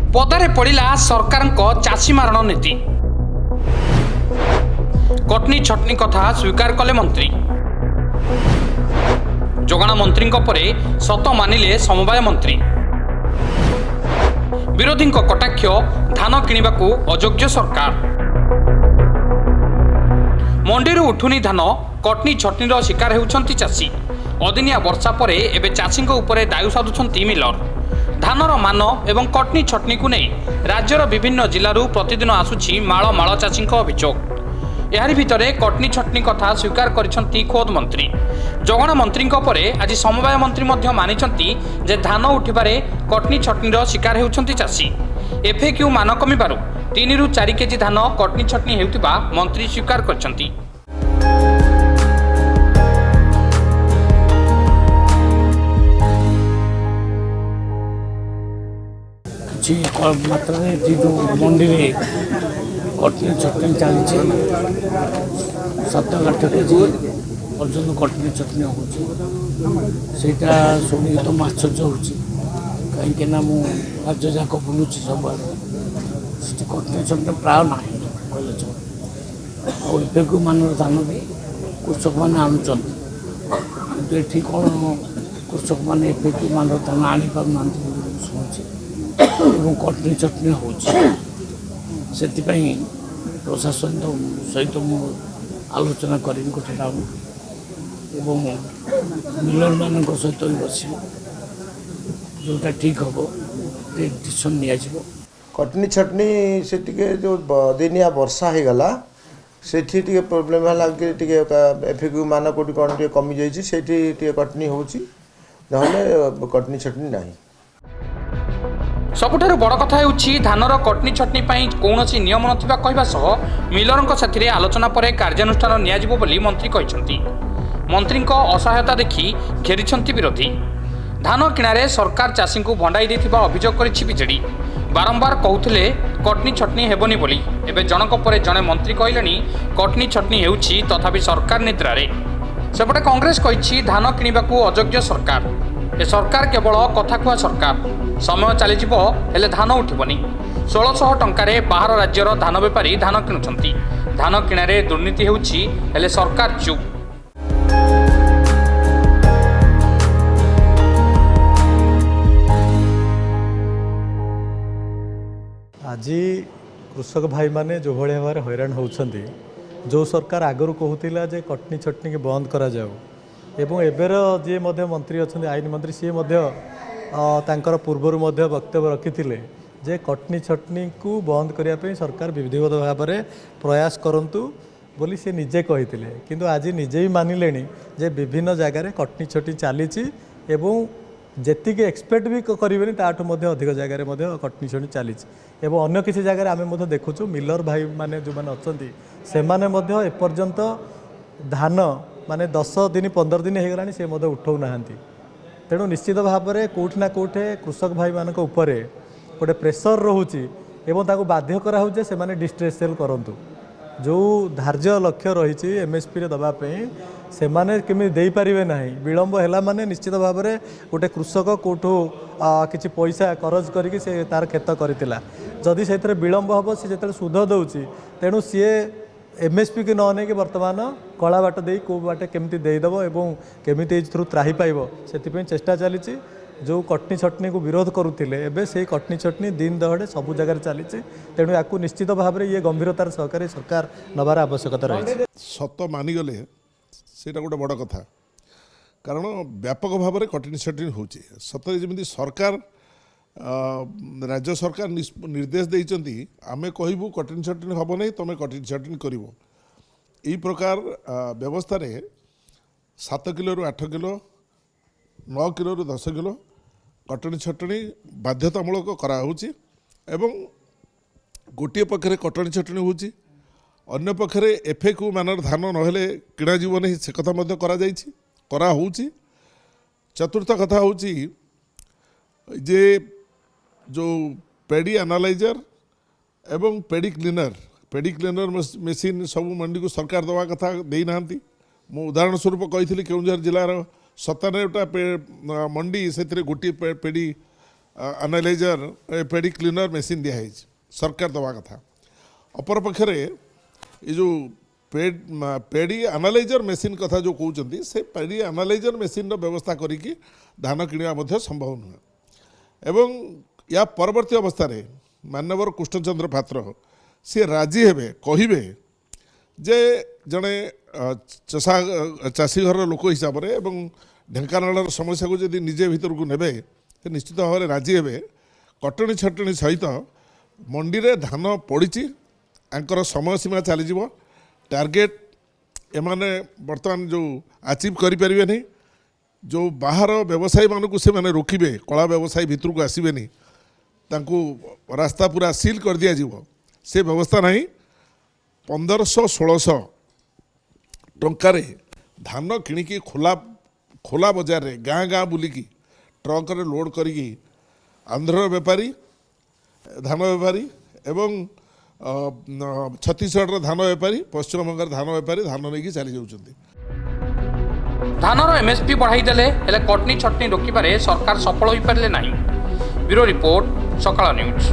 पदारे पड़ा सरकार चाषी मारण नीति। कटनी छटनी कथा स्वीकार कले मंत्री। जोगाण मंत्री परे सत मानिले समवाय मंत्री। विरोधी कटाक्ष धान किणवाकू अयोग्य सरकार। मंडी उठुनी धान कटनी छटनीर शिकार होउछंती चाषी। अदिनिया वर्षा परे एबे चाषी उपरे दायु साधुछंती मिलर। धानर मान एवं कटनी छटनी को नहीं राज्यर विभिन्न जिलूर प्रतिदिन आसुछि माळ माळ चाषी अभियोग। एहारि भितरे कटनी छटनी कथा स्वीकार करिसंती खोद मंत्री। जोगाण मंत्री परे आज समवाय मंत्री मध्य मानिसंती जे धान उठिबारे कटनी छटनीर शिकार होउछंती चाषी। एफएक्यू मान कमिबारु 3 ରୁ 4 केजी धान कटनी छटनी हेउतिबा मंत्री स्वीकार करिसंती। मात्रा जो मंडी में कटनी चटनी चली 7-8 केजी पर्यटन कटनी चटनी होटा शुणी तो आश्चर्य हो कहीं राज्य जाक बुलूची सब कटनी चटनी प्राय ना कहले को मान धान भी कृषक मैंने आणुंट कि कौन कृषक मैंने एफेक्यू मान धान आनी पारना शुणुची एवं कटनी चटनी होती प्रशासन सहित मुझे आलोचना करी गोटे राउंड एवं मिलर मान सहित बस जोटा ठीक हम डिसीजन नि कटनी छटनी से जो दिनिया वर्षा हो गला से प्रोब्लेम है एफएक्यू मान कौटी कौन कमी जाइए कटनी होची कटनी छटनी नहीं। सबुठारु बड़ कथा हेउछि धानर कटनी छटनी पई कोनोसी नियम नथिबा कहबा सह मिलरଙ୍କ साथिरे आलोचना परे कार्यानुष्ठान नियाजिबो बोली मंत्री कहिसंती। मंत्रीଙ୍କ असहायता देखि घेरिसंती विरोधी। धान किणारे सरकार चाषी को भंडाई देथिबा अभियोग करिछि बीजेडी। बारंबार कहउथिले कटनी छटनी हेबोनी बोली एबे जनक परे जणे मंत्री कहलेनी कटनी छटनी हेउछि तथापि सरकार निद्रारे। सेपटे कांग्रेस कहिछि धान किणवाकू अयोग्य सरकार। ए सरकार केवल कथाकुआ सरकार। समय चलीजिब हेले धान उठिबनी। 1600 टंकारे बाहर राज्यर धान बेपारी धान किणुछंती। धान किणारे दुर्नीति हेउछि हेले सरकार चुप। आज कृषक भाई माने जो भाई भाव हैरान होती जो सरकार आगरू कहूला जे कटनी छटनी के बंद करा जाऊ एवं एबर जी मंत्री अच्छा आईन मंत्री सी तांकर पूर्वर वक्तव्य रखी जे कटनी छटनी को बंद करने सरकार विधिवत भाव में प्रयास करंतु बोली सी निजे कही किंतु आज निजे ही मानिले जे विभिन्न जगार कटनी छटनी चली एवं जी एक्सपेक्ट भी करेंगे ताठू अधिक जगार कटनी छटनी चली एवं अन्य किसी जगह आम देखुचु मिलर भाई माने जो मैंने अच्छा से एपर्यंत धान माने 10 दिन 15 दिन हो गलानी से उठाऊ ना। तेणु निश्चित भाव में कौटना कौटे कृषक भाई मान गोटे प्रेसर रोचे और बाध्य कराऊे से डिस्ट्रेस सेल करूँ जो धार्य लक्ष्य रही एमएसपी दवाई से केमी दे पारे ना विलंब है माने निश्चित भाव में गोटे कृषक कौटू किसी पैसा करज करके से तार खेत करथिला जदि से विलंब हम सी जो सुध दौची तेणु सी एमएसपी की न नहीं बर्तमान कला बाट दे कौ बाटे केमती देदेव एवं केमी त्राही पाइब से चेष्टा चली जो कटनी छटनी को विरोध करुले एवं से कटनी छटनी दिन दहड़े सबू जगह चली तेणु या निश्चित भाव में ये गंभीरतार सहकारी सरकार नबार आवश्यकता रही। सत मानिगले सेटा गोटे बड़ कथा कारण व्यापक भाव में कटनी छटनी हो सतरे जमी सरकार राज्य सरकार निर्देश देइचंती आमे कहबू कटनी छटनी हम नहीं तुम कटनी छटनी कर यही प्रकार व्यवस्था 7 किलो रु 8 किलो 9 किलो रु 10 किलो कटनी छटनी बाध्यतामूलक कराऊँच एवं गोटे पक्षरे कटनी छटनी होची अन्य पक्षरे एफएक्यू मानर धान नहेले किणा जीव नहीं से कथा करा चतुर्थ कथा होची जे जो पेडी एनालाइजर एवं पेडी क्लीनर मेसीन सब मंडी को सरकार दवा कथा देना मु उदाहरण स्वरूप कही केउंझर जिलार 97टा मंडी से गोटे पेडी ଆନାଲାଇଜର ପେଡ଼ି କ୍ଲିନର ମେସିନ୍ ଦିଆହେଇଛି ସରକାର ଦେବା କଥା। ଅପରପକ୍ଷରେ ଏ ଯେଉଁ ପେଡ଼ି ଆନାଲାଇଜର ମେସିନ୍ କଥା ଯେଉଁ କହୁଛନ୍ତି ସେ ପେଡ଼ି ଆନାଲାଇଜର ମେସିନ୍ର ବ୍ୟବସ୍ଥା କରିକି ଧାନ କିଣିବା ମଧ୍ୟ ସମ୍ଭବ ନୁହେଁ। ଏବଂ ୟା ପରବର୍ତ୍ତୀ ଅବସ୍ଥାରେ ମାନ୍ୟବର କୃଷ୍ଣଚନ୍ଦ୍ର ପାତ୍ର ସିଏ ରାଜି ହେବେ କହିବେ ଯେ ଜଣେ ଚାଷୀ ଘରର ଲୋକ ହିସାବରେ ଏବଂ ଢେଙ୍କାନାଳର ସମସ୍ୟାକୁ ଯଦି ନିଜେ ଭିତରକୁ ନେବେ ସେ ନିଶ୍ଚିତ ଭାବରେ ରାଜି ହେବେ। କଟଣୀ ଛଟଣୀ ସହିତ ମଣ୍ଡିରେ ଧାନ ପଡ଼ିଛି, ଆଙ୍କର ସମୟସୀମା ଚାଲିଯିବ, ଟାର୍ଗେଟ୍ ଏମାନେ ବର୍ତ୍ତମାନ ଯେଉଁ ଆଚିଭ୍ କରିପାରିବେନି, ଯେଉଁ ବାହାର ବ୍ୟବସାୟୀମାନଙ୍କୁ ସେମାନେ ରୋକିବେ, କଳା ବ୍ୟବସାୟୀ ଭିତରକୁ ଆସିବେନି, ତାଙ୍କୁ ରାସ୍ତା ପୁରା ସିଲ୍ କରିଦିଆଯିବ, ସେ ବ୍ୟବସ୍ଥା ନାହିଁ। 1500-1600 ଟଙ୍କାରେ ଧାନ କିଣିକି ଖୋଲା ବଜାରରେ ଗାଁ ଗାଁ ବୁଲିକି ଟ୍ରକରେ ଲୋଡ଼ କରିକି ଆନ୍ଧ୍ରର ବେପାରୀ ଧାନ ବେପାରୀ ଏବଂ ଛତିଶଗଡ଼ର ଧାନ ବେପାରୀ, ପଶ୍ଚିମବଙ୍ଗର ଧାନ ବେପାରୀ ଧାନ ନେଇକି ଚାଲି ଯାଉଛନ୍ତି। ଧାନର ଏମ୍ଏସ୍ପି ବଢ଼ାଇ ଦେଲେ ହେଲେ କଟନୀ ଛଟନୀ ରୋକିବାରେ ସରକାର ସଫଳ ହୋଇପାରିଲେ ନାହିଁ। ବ୍ୟୁରୋ ରିପୋର୍ଟ, ସକାଳ ନ୍ୟୁଜ୍।